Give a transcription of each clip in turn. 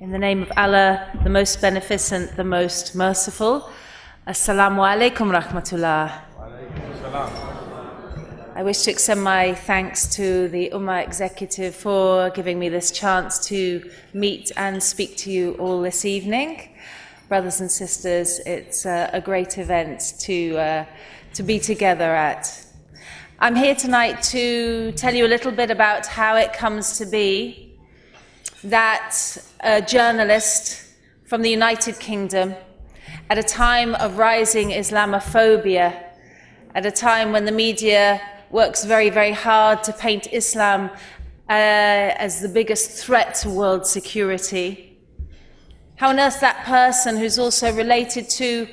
In the name of Allah, the most beneficent, the most merciful. Assalamu alaikum rahmatullah. I wish to extend my thanks to the UMAA executive for giving me this chance to meet and speak to you all this evening. Brothers and sisters, it's a great event to be together at. I'm here tonight to tell you a little bit about how it comes to be that a journalist from the United Kingdom, at a time of rising Islamophobia, at a time when the media works very, very hard to paint Islam as the biggest threat to world security, how on earth that person who's also related to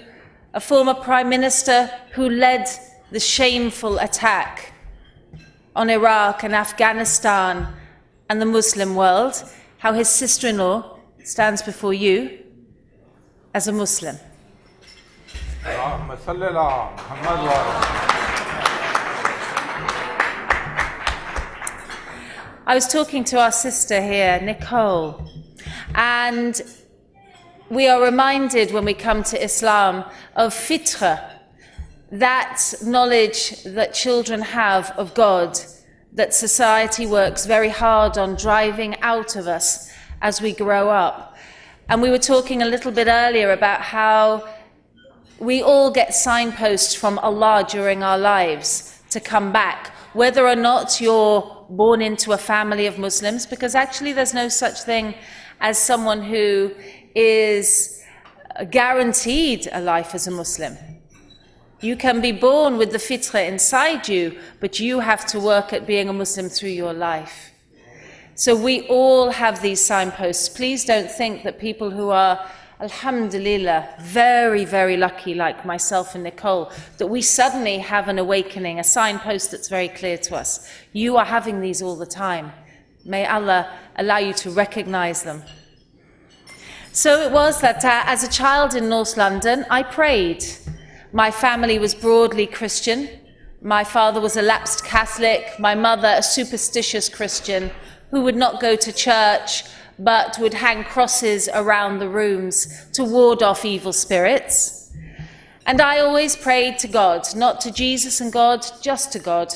a former prime minister who led the shameful attack on Iraq and Afghanistan and the Muslim world, how his sister-in-law stands before you as a Muslim. I was talking to our sister here, Nicole, and we are reminded when we come to Islam of fitra, that knowledge that children have of God, that society works very hard on driving out of us as we grow up. And we were talking a little bit earlier about how we all get signposts from Allah during our lives to come back, whether or not you're born into a family of Muslims, because actually there's no such thing as someone who is guaranteed a life as a Muslim. You can be born with the fitra inside you, but you have to work at being a Muslim through your life. So we all have these signposts. Please don't think that people who are, alhamdulillah, very, very lucky, like myself and Nicole, that we suddenly have an awakening, a signpost that's very clear to us. You are having these all the time. May Allah allow you to recognize them. So it was that as a child in North London, I prayed. My family was broadly Christian. My father was a lapsed Catholic, my mother a superstitious Christian who would not go to church but would hang crosses around the rooms to ward off evil spirits. And I always prayed to God, not to Jesus and God, just to God.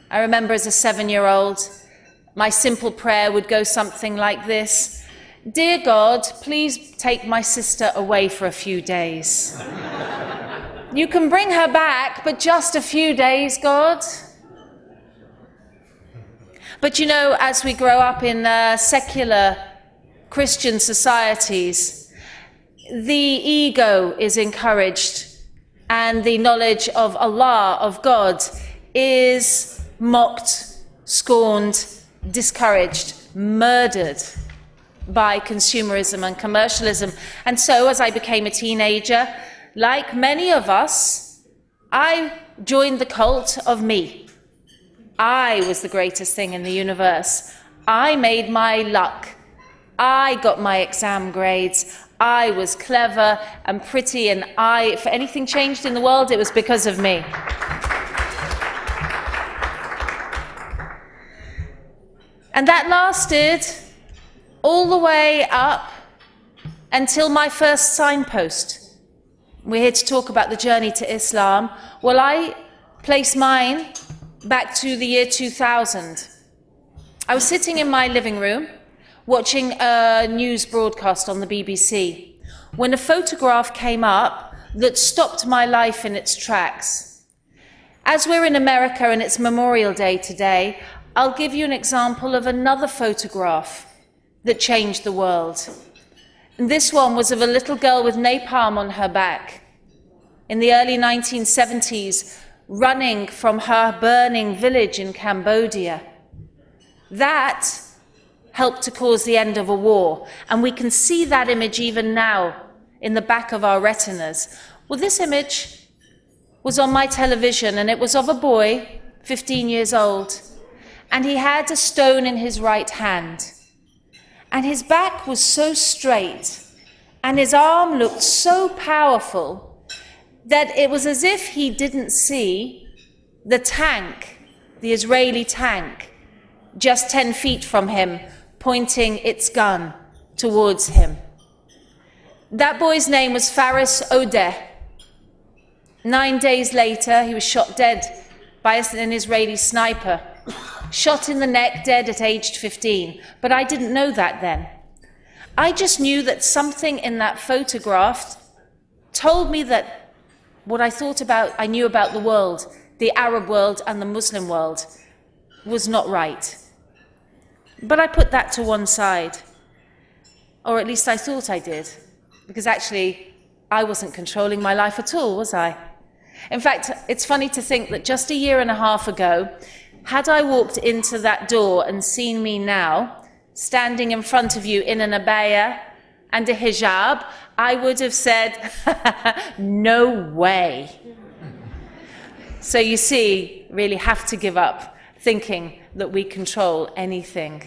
I remember as a 7-year-old, my simple prayer would go something like this: "Dear God, please take my sister away for a few days. You can bring her back, but just a few days, God." But you know, as we grow up in secular Christian societies, the ego is encouraged and the knowledge of Allah, of God, is mocked, scorned, discouraged, murdered by consumerism and commercialism. And so as I became a teenager, like many of us, I joined the cult of me. I was the greatest thing in the universe. I made my luck. I got my exam grades. I was clever and pretty, and if anything changed in the world, it was because of me. And that lasted all the way up until my first signpost. We're here to talk about the journey to Islam. Well, I place mine back to the year 2000. I was sitting in my living room watching a news broadcast on the BBC when a photograph came up that stopped my life in its tracks. As we're in America and it's Memorial Day today, I'll give you an example of another photograph that changed the world. And this one was of a little girl with napalm on her back in the early 1970s, running from her burning village in Cambodia. That helped to cause the end of a war, and we can see that image even now in the back of our retinas. Well, this image was on my television, and it was of a boy, 15 years old, and he had a stone in his right hand. And his back was so straight, and his arm looked so powerful, that it was as if he didn't see the tank, the Israeli tank, just 10 feet from him, pointing its gun towards him. That boy's name was Faris Odeh. 9 days later, he was shot dead by an Israeli sniper. Shot in the neck, dead at aged 15. But I didn't know that then. I just knew that something in that photograph told me that what I knew about the world, the Arab world and the Muslim world, was not right. But I put that to one side. Or at least I thought I did. Because actually, I wasn't controlling my life at all, was I? In fact, it's funny to think that just a year and a half ago, had I walked into that door and seen me now, standing in front of you in an abaya and a hijab, I would have said, no way. So you see, really have to give up thinking that we control anything.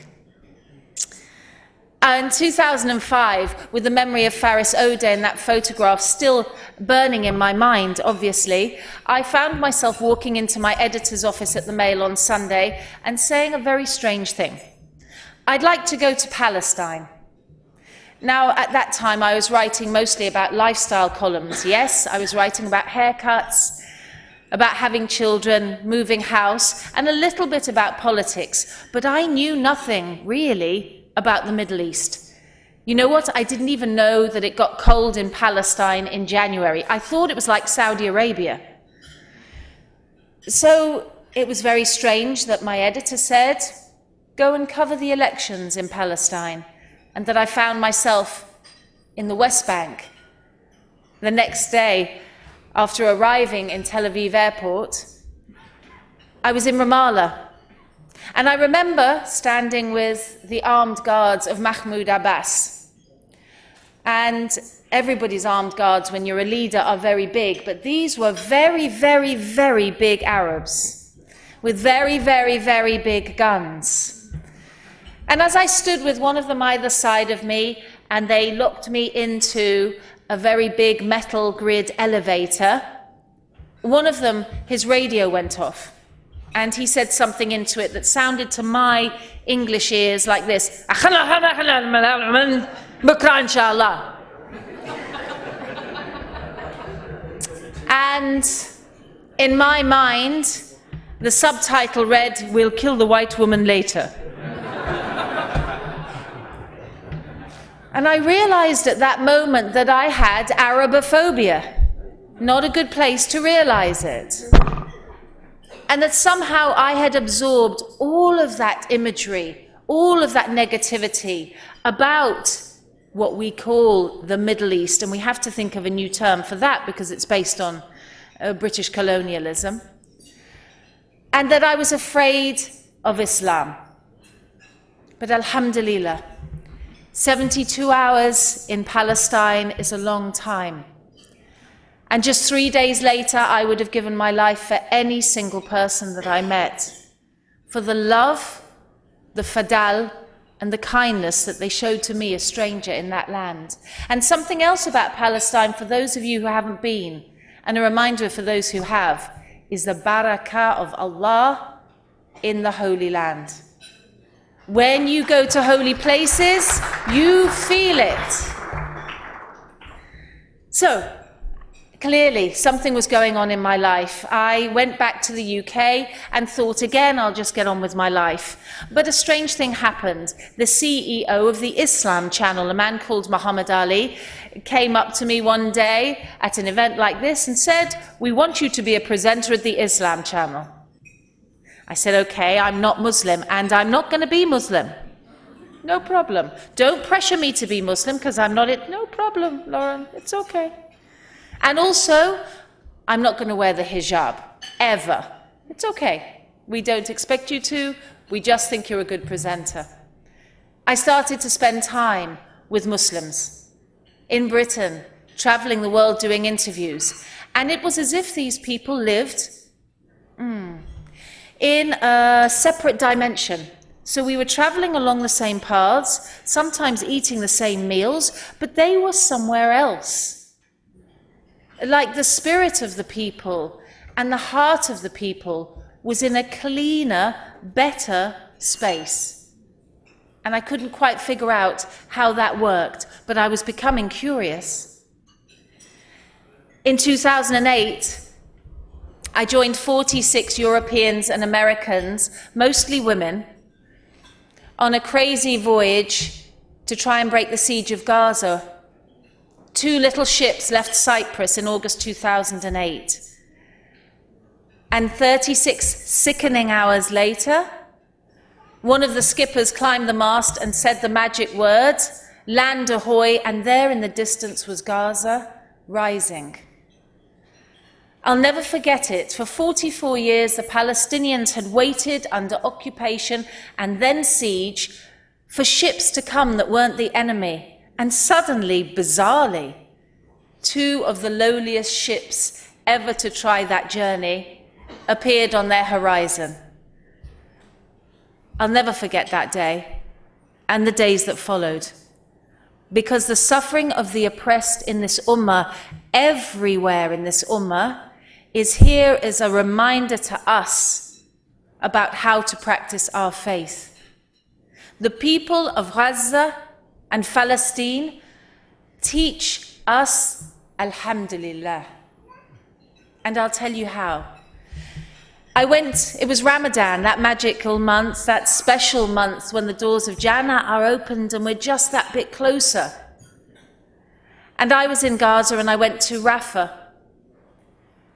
In 2005, with the memory of Faris Odeh in that photograph still burning in my mind, obviously, I found myself walking into my editor's office at the Mail on Sunday and saying a very strange thing. I'd like to go to Palestine. Now, at that time, I was writing mostly about lifestyle columns. Yes, I was writing about haircuts, about having children, moving house, and a little bit about politics. But I knew nothing, really, about the Middle East. You know what? I didn't even know that it got cold in Palestine in January. I thought it was like Saudi Arabia. So it was very strange that my editor said, go and cover the elections in Palestine, and that I found myself in the West Bank. The next day, after arriving in Tel Aviv airport, I was in Ramallah. And I remember standing with the armed guards of Mahmoud Abbas. And everybody's armed guards, when you're a leader, are very big, but these were very, very, very big Arabs with very, very, very big guns. And as I stood with one of them either side of me, and they locked me into a very big metal grid elevator, one of them, his radio went off. And he said something into it that sounded to my English ears like this. And in my mind, the subtitle read, "We'll kill the white woman later." And I realized at that moment that I had Arabophobia. Not a good place to realize it. And that somehow I had absorbed all of that imagery, all of that negativity about what we call the Middle East, and we have to think of a new term for that because it's based on British colonialism, and that I was afraid of Islam. But alhamdulillah, 72 hours in Palestine is a long time. And just 3 days later, I would have given my life for any single person that I met, for the love, the fadal, and the kindness that they showed to me, a stranger in that land. And something else about Palestine, for those of you who haven't been, and a reminder for those who have, is the barakah of Allah in the Holy Land. When you go to holy places, you feel it. So, clearly, something was going on in my life. I went back to the UK and thought, again, I'll just get on with my life. But a strange thing happened. The CEO of the Islam channel, a man called Muhammad Ali, came up to me one day at an event like this and said, "We want you to be a presenter at the Islam channel." I said, "Okay, I'm not Muslim, and I'm not going to be Muslim." No problem. Don't pressure me to be Muslim, because I'm not it. No problem, Lauren. It's okay. And also, I'm not going to wear the hijab, ever. It's okay. We don't expect you to. We just think you're a good presenter. I started to spend time with Muslims in Britain, traveling the world doing interviews. And it was as if these people lived in a separate dimension. So we were traveling along the same paths, sometimes eating the same meals, but they were somewhere else. Like the spirit of the people and the heart of the people was in a cleaner, better space. And I couldn't quite figure out how that worked, but I was becoming curious. In 2008, I joined 46 Europeans and Americans, mostly women, on a crazy voyage to try and break the siege of Gaza. 2 little ships left Cyprus in August 2008. And 36 sickening hours later, one of the skippers climbed the mast and said the magic words, "Land ahoy," and there in the distance was Gaza rising. I'll never forget it. For 44 years, the Palestinians had waited under occupation and then siege for ships to come that weren't the enemy. And suddenly, bizarrely, 2 of the lowliest ships ever to try that journey appeared on their horizon. I'll never forget that day and the days that followed, because the suffering of the oppressed in this ummah, everywhere in this ummah, is here as a reminder to us about how to practice our faith. The people of Gaza and Palestine teach us Alhamdulillah. And I'll tell you how. It was Ramadan, that magical month, that special month when the doors of Jannah are opened and we're just that bit closer. And I was in Gaza and I went to Rafah.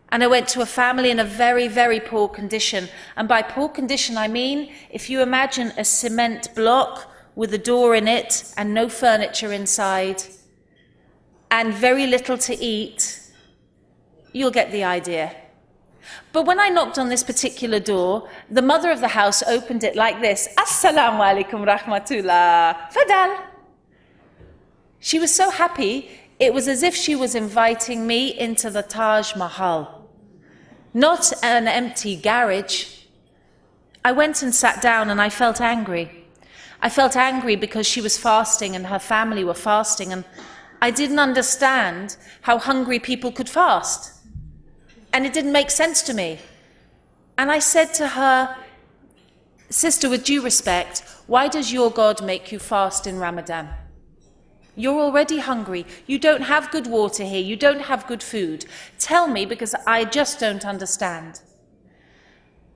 And I went to a family in a very, very poor condition. And by poor condition, I mean, if you imagine a cement block with a door in it and no furniture inside and very little to eat, you'll get the idea. But when I knocked on this particular door, the mother of the house opened it like this, "Assalamu alaikum rahmatullah, fadal." She was so happy, it was as if she was inviting me into the Taj Mahal, not an empty garage. I went and sat down and I felt angry. I felt angry because she was fasting and her family were fasting, and I didn't understand how hungry people could fast. And it didn't make sense to me. And I said to her, "Sister, with due respect, why does your God make you fast in Ramadan? You're already hungry. You don't have good water here. You don't have good food. Tell me, because I just don't understand."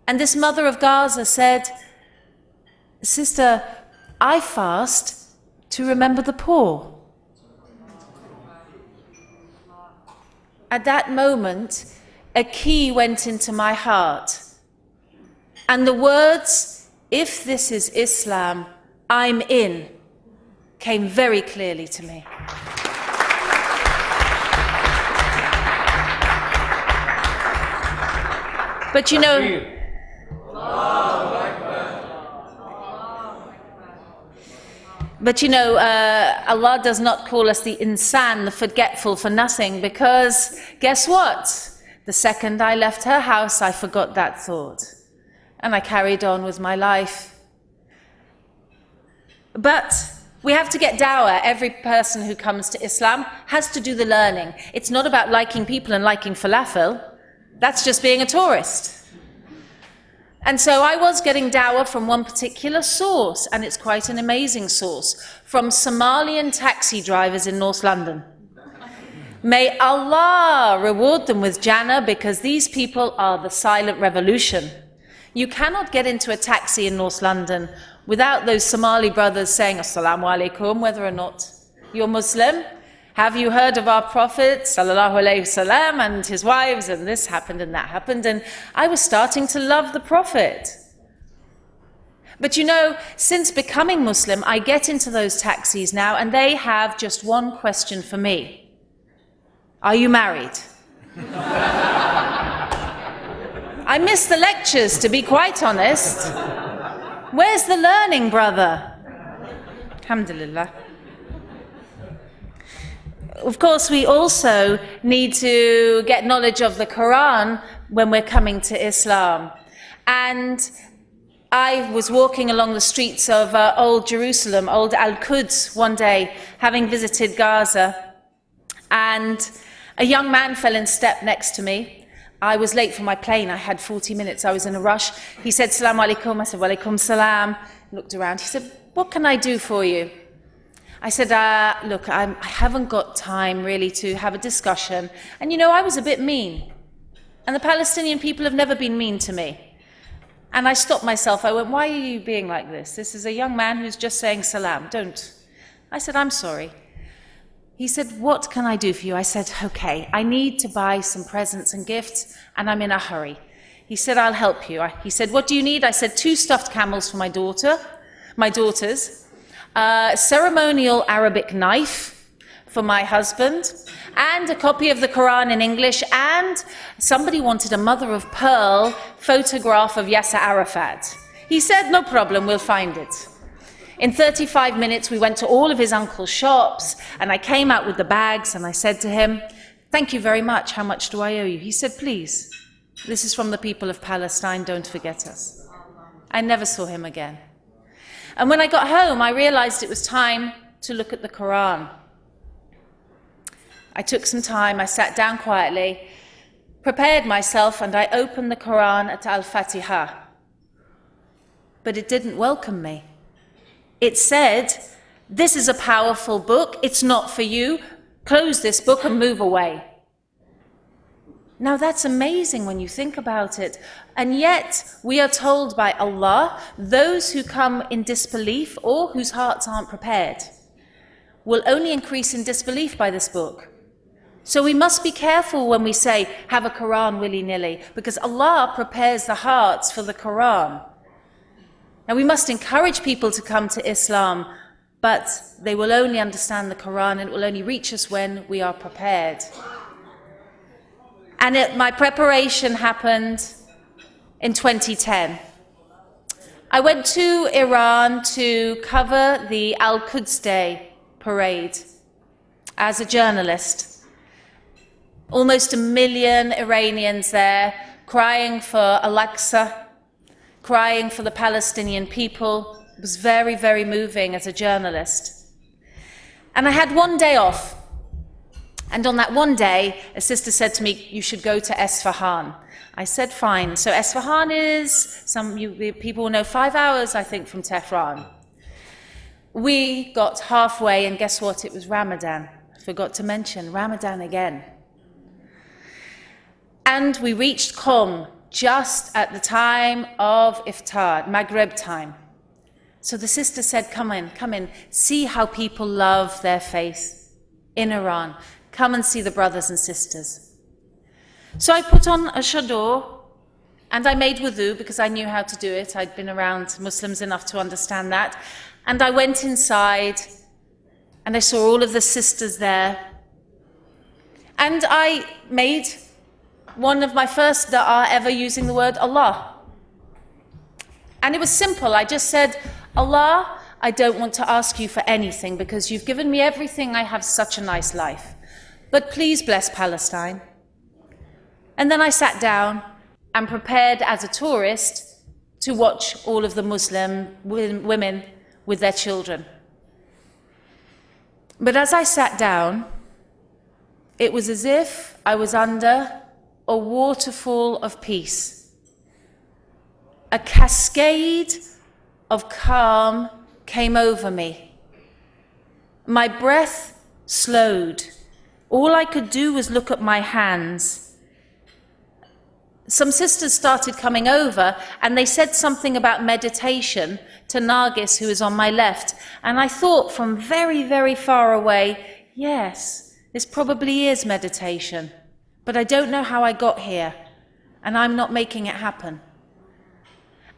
And this mother of Gaza said, "Sister, I fast to remember the poor." At that moment, a key went into my heart. And the words, "If this is Islam, I'm in," came very clearly to me. But you know, Allah does not call us the insan, the forgetful, for nothing, because guess what? The second I left her house, I forgot that thought. And I carried on with my life. But we have to get dawah. Every person who comes to Islam has to do the learning. It's not about liking people and liking falafel. That's just being a tourist. And so I was getting dawah from one particular source, and it's quite an amazing source, from Somalian taxi drivers in North London. May Allah reward them with Jannah, because these people are the silent revolution. You cannot get into a taxi in North London without those Somali brothers saying, "Assalamu alaikum," whether or not you're Muslim. "Have you heard of our Prophet sallallahu alaihi wasallam and his wives, and this happened and that happened?" And I was starting to love the Prophet. But you know, since becoming Muslim, I get into those taxis now and they have just one question for me. "Are you married?" I miss the lectures, to be quite honest. Where's the learning, brother? Alhamdulillah. Of course, we also need to get knowledge of the Quran when we're coming to Islam. And I was walking along the streets of Old Jerusalem, Old Al-Quds, one day, having visited Gaza. And a young man fell in step next to me. I was late for my plane. I had 40 minutes. I was in a rush. He said, "Salaam alaikum." I said, "Wa alaikum salam." Looked around. He said, what can I do for you? I said, look, I haven't got time really to have a discussion. And you know, I was a bit mean. And the Palestinian people have never been mean to me. And I stopped myself. I went, why are you being like this? This is a young man who's just saying salam. Don't. I said, I'm sorry. He said, what can I do for you? I said, okay, I need to buy some presents and gifts, and I'm in a hurry. He said, I'll help you. He said, what do you need? I said, 2 stuffed camels for my daughters, a ceremonial Arabic knife for my husband, and a copy of the Quran in English, and somebody wanted a mother-of-pearl photograph of Yasser Arafat. He said, no problem, we'll find it. In 35 minutes, we went to all of his uncle's shops, and I came out with the bags, and I said to him, thank you very much, how much do I owe you? He said, please, this is from the people of Palestine, don't forget us. I never saw him again. And when I got home, I realized it was time to look at the Quran. I took some time, I sat down quietly, prepared myself, and I opened the Quran at Al-Fatiha. But it didn't welcome me. It said, this is a powerful book, it's not for you, close this book and move away. Now that's amazing when you think about it. And yet we are told by Allah, those who come in disbelief or whose hearts aren't prepared will only increase in disbelief by this book. So we must be careful when we say, have a Quran willy-nilly, because Allah prepares the hearts for the Quran. Now we must encourage people to come to Islam, but they will only understand the Quran and it will only reach us when we are prepared. And my preparation happened in 2010. I went to Iran to cover the Al-Quds Day parade as a journalist. Almost 1 million Iranians there crying for Al-Aqsa, crying for the Palestinian people. It was very, very moving as a journalist. And I had one day off. And on that one day, a sister said to me, you should go to Esfahan. I said, fine. So Esfahan is, people will know, 5 hours, I think, from Tehran. We got halfway, and guess what? It was Ramadan. I forgot to mention, Ramadan again. And we reached Qom just at the time of Iftar, Maghrib time. So the sister said, come in, see how people love their faith in Iran. Come and see the brothers and sisters. So I put on a chador and I made wudu because I knew how to do it. I'd been around Muslims enough to understand that. And I went inside and I saw all of the sisters there. And I made one of my first da'ah ever using the word Allah. And it was simple. I just said, Allah, I don't want to ask you for anything because you've given me everything. I have such a nice life. But please bless Palestine. And then I sat down and prepared as a tourist to watch all of the Muslim women with their children. But as I sat down, it was as if I was under a waterfall of peace. A cascade of calm came over me. My breath slowed. All I could do was look at my hands. Some sisters started coming over and they said something about meditation to Nargis, who is on my left. And I thought from very, very far away, yes, this probably is meditation. But I don't know how I got here, and I'm not making it happen.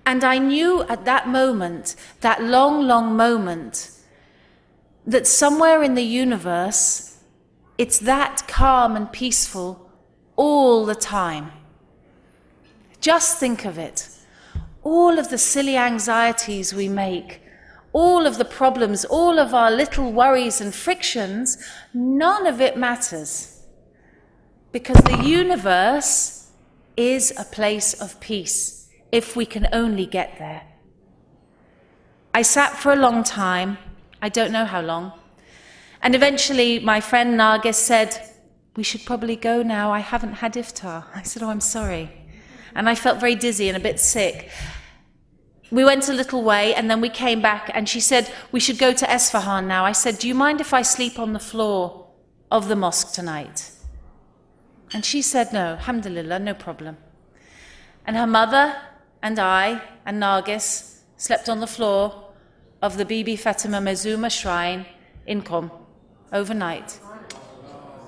And I knew at that moment, that long, long moment, that somewhere in the universe, it's that calm and peaceful all the time. Just think of it. All of the silly anxieties we make, all of the problems, all of our little worries and frictions, none of it matters. Because the universe is a place of peace, if we can only get there. I sat for a long time, I don't know how long, and eventually my friend Nargis said, we should probably go now, I haven't had iftar. I said, oh, I'm sorry. And I felt very dizzy and a bit sick. we went a little way and then we came back and she said, we should go to Esfahan now. I said, do you mind if I sleep on the floor of the mosque tonight? And she said, no, alhamdulillah, no problem. And her mother and I and Nargis slept on the floor of the Bibi Fatima Mazuma shrine in Qom overnight.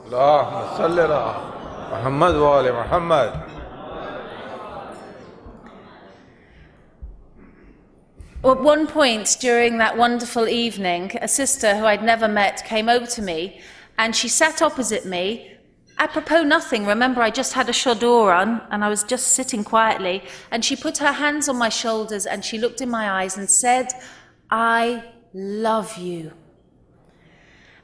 اللهم صل على محمد وآل محمد. At one point during that wonderful evening, a sister who I'd never met came over to me and she sat opposite me, apropos nothing. Remember, I just had a shadur on and I was just sitting quietly, and she put her hands on my shoulders and she looked in my eyes and said, I love you.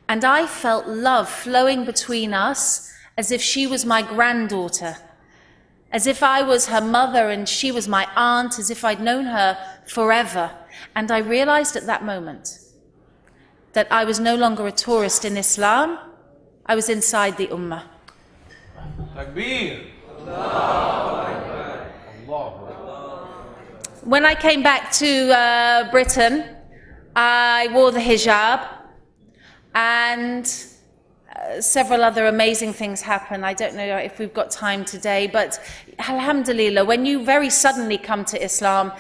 And I felt love flowing between us as if she was my granddaughter, as if I was her mother and she was my aunt, as if I'd known her forever. And I realized at that moment that I was no longer a tourist in Islam, I was inside the Ummah. Takbir. When I came back to Britain, I wore the hijab, and several other amazing things happen. I don't know if we've got time today, but alhamdulillah, when you very suddenly come to Islam,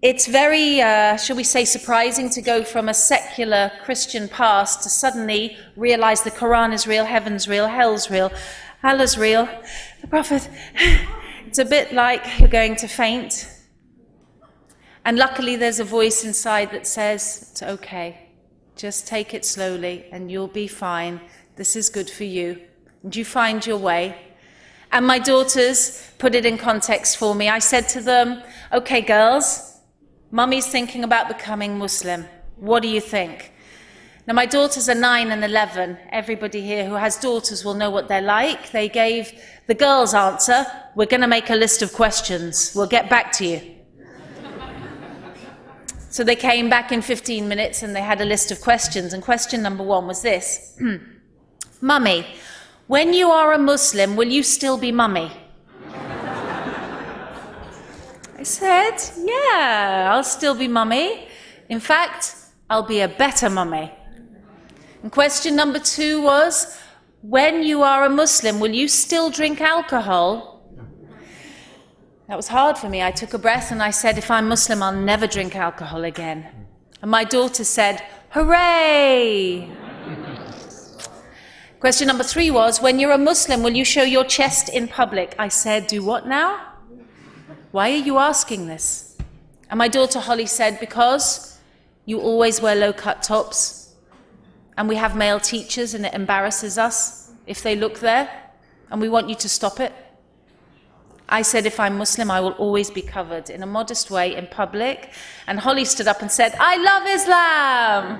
it's very, shall we say, surprising to go from a secular Christian past to suddenly realize the Quran is real, heaven's real, hell's real, Allah's real, the Prophet. It's a bit like you're going to faint. And luckily there's a voice inside that says, it's okay. Just take it slowly and you'll be fine. This is good for you. And you find your way. And my daughters put it in context for me. I said to them, okay, girls, Mummy's thinking about becoming Muslim. What do you think? Now, my daughters are 9 and 11. Everybody here who has daughters will know what they're like. They gave the girls' answer, we're going to make a list of questions. We'll get back to you. So they came back in 15 minutes and they had a list of questions. And question number 1 was this. Mummy, when you are a Muslim, will you still be mummy? I said, yeah, I'll still be mummy. In fact, I'll be a better mummy. And question number 2 was, when you are a Muslim, will you still drink alcohol? That was hard for me. I took a breath and I said, if I'm Muslim, I'll never drink alcohol again. And my daughter said, hooray! Question number 3 was, when you're a Muslim, will you show your chest in public? I said, do what now? Why are you asking this? And my daughter Holly said, because you always wear low-cut tops, and we have male teachers and it embarrasses us if they look there, and we want you to stop it. I said, if I'm Muslim, I will always be covered in a modest way in public. And Holly stood up and said, I love Islam!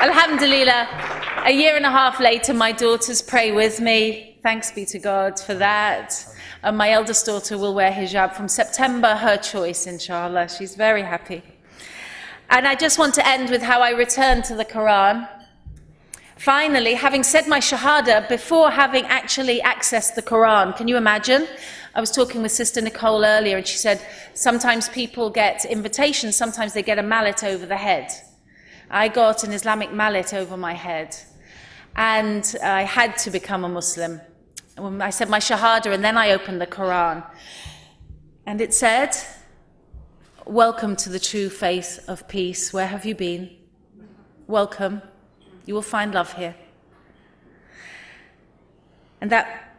Alhamdulillah, a year and a half later, my daughters pray with me. Thanks be to God for that. And my eldest daughter will wear hijab from September, her choice, inshallah. She's very happy. And I just want to end with how I returned to the Quran. Finally, having said my shahada before having actually accessed the Quran, can you imagine? I was talking with Sister Nicole earlier and she said, sometimes people get invitations, sometimes they get a mallet over the head. I got an Islamic mallet over my head and I had to become a Muslim. I said my shahada and then I opened the Quran. And it said, welcome to the true faith of peace. Where have you been? Welcome. You will find love here. And that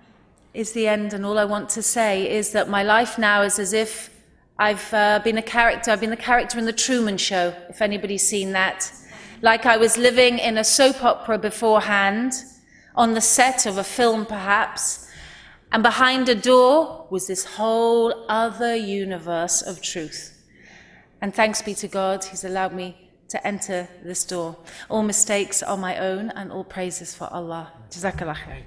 is the end, and all I want to say is that my life now is as if I've been a character. I've been the character in The Truman Show, if anybody's seen that. Like I was living in a soap opera beforehand, on the set of a film perhaps, and behind a door was this whole other universe of truth. And thanks be to God, He's allowed me to enter this door. All mistakes are my own and all praises for Allah. Jazakallah khair.